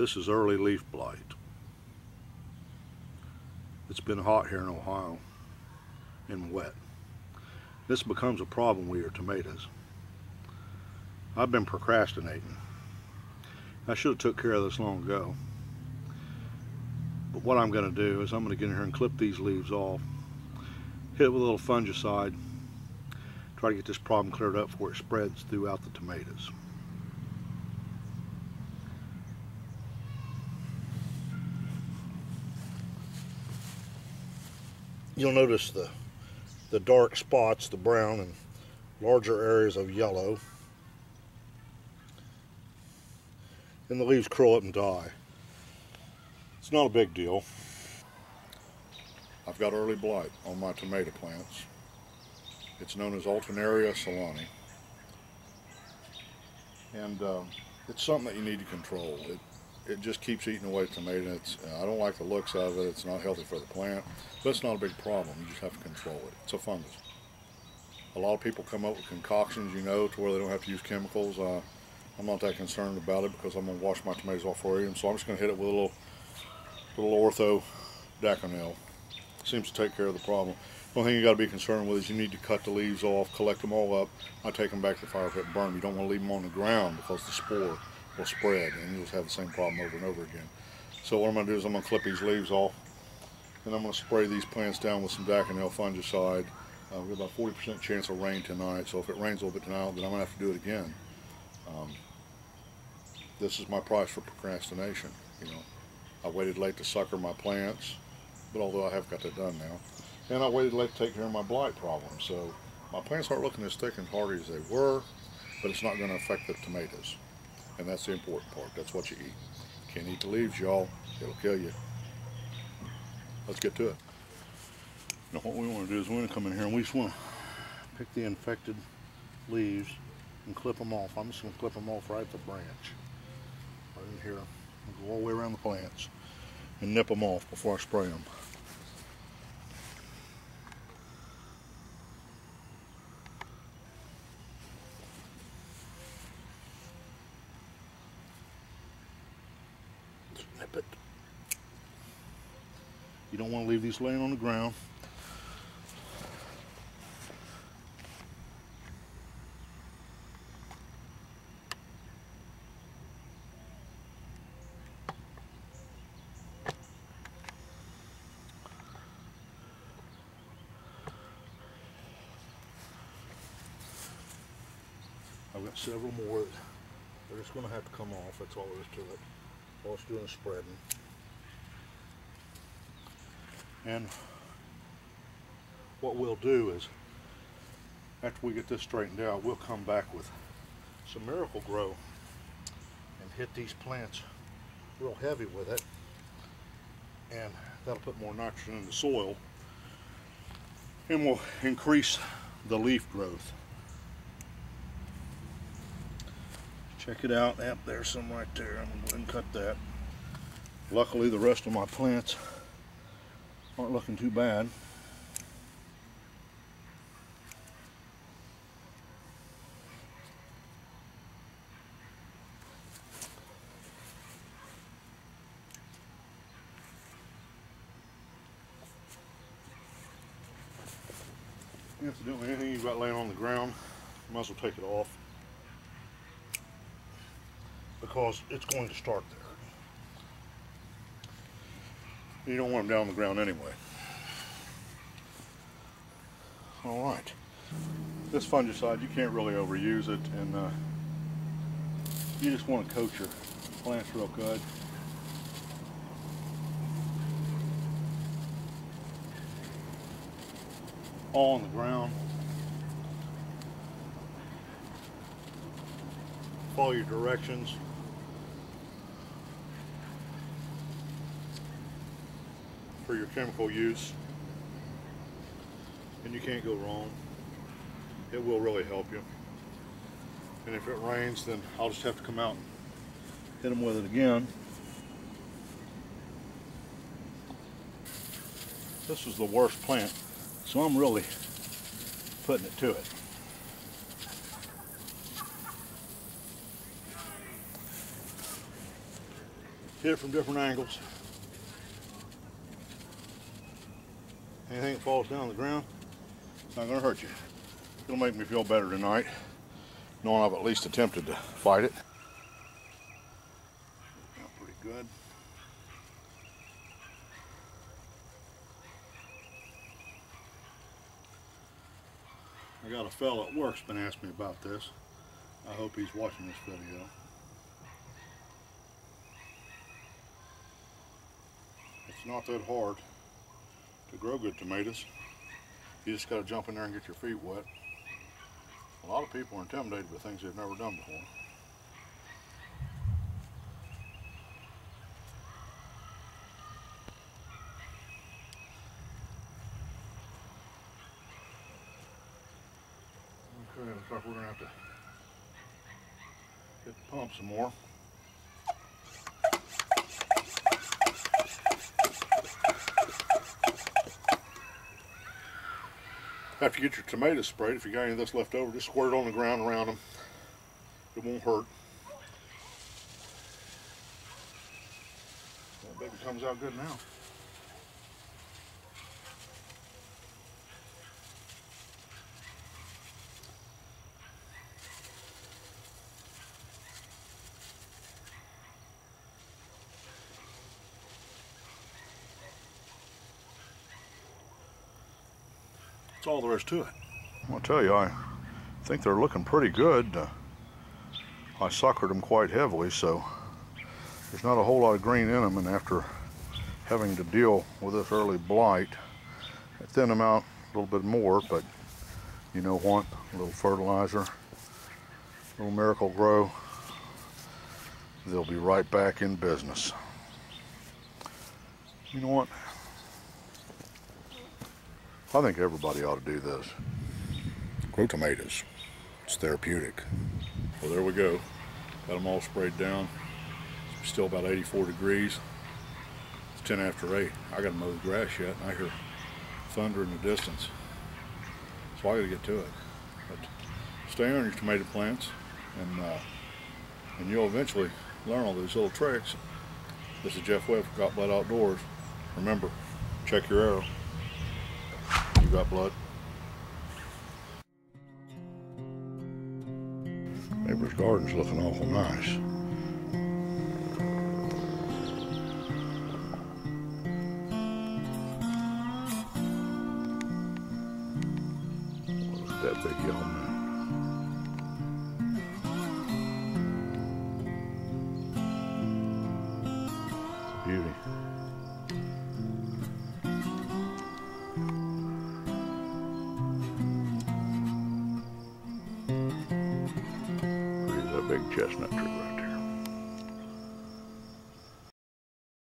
This is early leaf blight. It's been hot here in Ohio and wet. This becomes a problem with your tomatoes. I've been procrastinating. I should have took care of this long ago. But what I'm going to do is I'm going to get in here and clip these leaves off, hit it with a little fungicide, try to get this problem cleared up before it spreads throughout the tomatoes. You'll notice the dark spots, the brown and larger areas of yellow. And the leaves curl up and die. It's not a big deal. I've got early blight on my tomato plants. It's known as Alternaria solani. And it's something that you need to control. It just keeps eating away at tomato. I don't like the looks of it. It's not healthy for the plant, but it's not a big problem. You just have to control it. It's a fungus. A lot of people come up with concoctions, you know, to where they don't have to use chemicals. I'm not that concerned about it because I'm going to wash my tomatoes off for you. So I'm just going to hit it with a little ortho daconil. Seems to take care of the problem. The only thing you got to be concerned with is you need to cut the leaves off, collect them all up. I take them back to the fire pit and burn them. You don't want to leave them on the ground because the spore will spread and you'll just have the same problem over and over again. So what I'm going to do is I'm going to clip these leaves off and I'm going to spray these plants down with some daconil fungicide. We've got about 40% chance of rain tonight, so if it rains a little bit tonight, then I'm going to have to do it again. This is my price for procrastination. You know, I waited late to sucker my plants, but although I have got that done now, and I waited late to take care of my blight problem. So my plants aren't looking as thick and hardy as they were, but it's not going to affect the tomatoes. And that's the important part. That's what you eat. Can't eat the leaves, y'all. It'll kill you. Let's get to it. Now what we want to do is we're going to come in here and we just want to pick the infected leaves and clip them off. I'm just going to clip them off right at the branch. Right in here. I'll go all the way around the plants and nip them off before I spray them. Nip it. You don't want to leave these laying on the ground. I've got several more. They're just going to have to come off. That's all there is to it. All it's doing is spreading. And what we'll do is, after we get this straightened out, we'll come back with some Miracle-Gro and hit these plants real heavy with it. And that'll put more nitrogen in the soil and will increase the leaf growth. Check it out. Yep, there's some right there. I'm going to go ahead and cut that. Luckily, the rest of my plants aren't looking too bad. Incidentally, anything you've got laying on the ground, you might as well take it off, because it's going to start there. You don't want them down on the ground anyway. Alright. This fungicide, you can't really overuse it, and you just want to coat your plants real good. All on the ground. Follow your directions. For your chemical use, and you can't go wrong. It will really help you. And if it rains, then I'll just have to come out and hit them with it again. This is the worst plant, so I'm really putting it to it. Hit it from different angles. Anything that falls down on the ground, it's not going to hurt you. It'll make me feel better tonight, knowing I've at least attempted to fight it. Pretty good. I got a fella at work's been asking me about this. I hope he's watching this video. It's not that hard to grow good tomatoes. You just got to jump in there and get your feet wet. A lot of people are intimidated by things they've never done before. Okay, looks like we're going to have to hit the pump some more. After you get your tomatoes sprayed, if you got any of this left over, just squirt it on the ground around them. It won't hurt. That baby comes out good now. That's all there is to it. I'll tell you, I think they're looking pretty good. I suckered them quite heavily, so there's not a whole lot of green in them, and after having to deal with this early blight, I thin them out a little bit more, but you know what? A little fertilizer, a little Miracle Grow, they'll be right back in business. You know what? I think everybody ought to do this. Grow tomatoes. It's therapeutic. Well, there we go. Got them all sprayed down. It's still about 84 degrees. It's 10 after 8. I got to mow the grass yet, and I hear thunder in the distance. So I got to get to it. But stay on your tomato plants, and you'll eventually learn all these little tricks. This is Jeff Webb for Blight Outdoors. Remember, check your arrow. You got blood. Neighbor's garden's looking awful nice. Look at that big yellow mound. It's a beauty. Big chestnut tree right